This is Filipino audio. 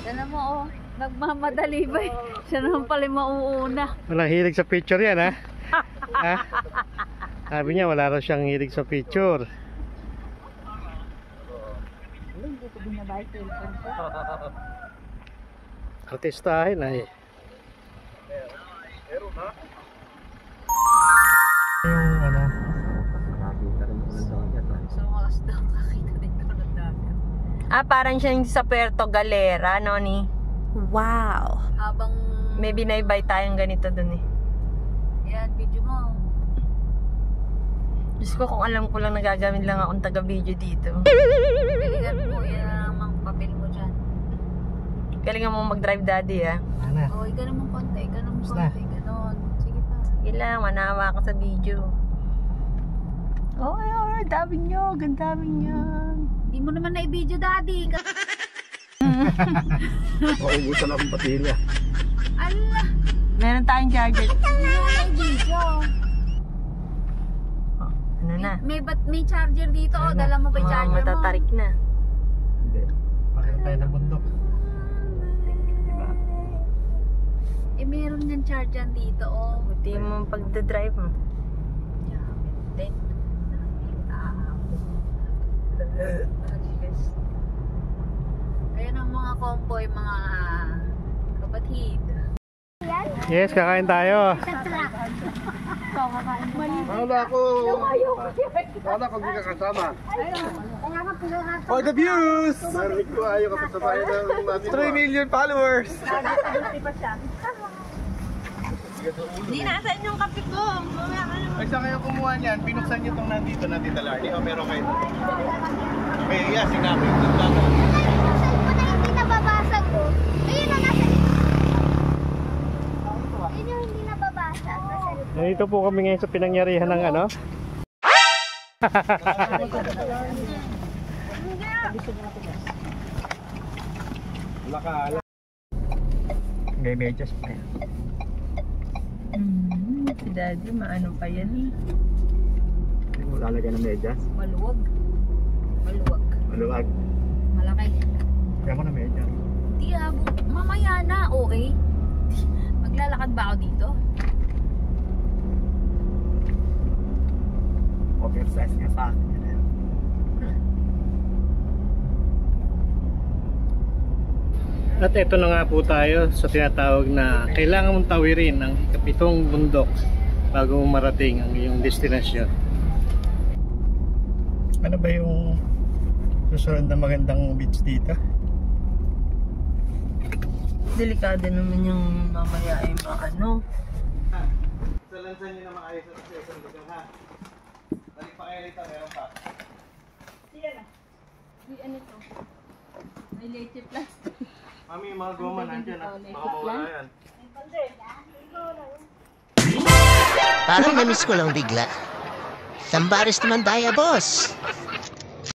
Alam mo, oh, nagmamadali ba eh. Siya naman pala mauuna. Walang hilig sa picture yan, ha? Ha? Sabi niya, wala raw siyang hilig sa picture. Hindi ko binabay cellphone ko. Artistahin ay. Yung ano? Sa wakas daw, kakita din ko ng dagat. Ah, parang siyang sa Puerto Galera, no ni? Wow! Habang... May binaybay tayong ganito dun eh. Yan, video mo. Diyos ko, kung alam ko lang nagagamit lang akong taga-video dito. Galingan mo, yan ang papel mo dyan. Galingan mo mag-drive daddy, ah. Ano? Oh, ganun mong konti, ganun mong konti, ganun. Sige pa. Sige lang, manawa ka sa video. Oh, ay, dami nyo, ganda nyo. Hindi mo naman na-video, daddy. Maubusan akong patilya. Allah! Meron tayong charger. Hindi mo na-video. Oh, ano na? May charger dito, oh. Dala mo ba yung charger mo? Matatarik na. Hindi. Pakita tayo ng bundok. Diba? Eh, meron niyang charger dito, oh. Buti mo pagdadrive mo. Then, ayan ang mga convoy, mga kapatid. Yes, kakain tayo. Wala ko hindi ka kasama. For the views! Narinig ko ayaw ka pa ng 3 million followers! Hindi, nasaan yung kape ko? Ay, saan kayo kumuha niyan? Binuksan niyo itong nandito na Tita Lardy o meron kayo? May iya, sinabi yung tanda ko. Hindi nababasa ko. Ayun na nasa Ayun yung hindi nababasa. Nandito po kami ngayon sa pinangyarihan ng ano? Wala ka alam. May medyas pa. Si daddy, maano pa yan eh. Wala lagyan ng medyas. Maluwag. Maluwag. Maluwag. Malaki. Kaya mo na medyas. Di mamaya na, okay? Maglalakad ba ako dito? Oversize nga sa akin. At ito na nga po tayo sa tinatawag na kailangan mong tawirin ang ikapitong bundok bago mo marating ang iyong destinasyon. Ano ba yung susunod na magandang beach dito? Delikado naman yung mamaya ay maano. Sa lansan niyo na maayos at sa isang lugar ha. Balik pa kayo rito, meron pa. Ano to? May leche plastic. Mami, yung mga goma nandyan ha. Baka mawala yan. Parang namiss ko lang bigla. Sambaris naman daya, boss.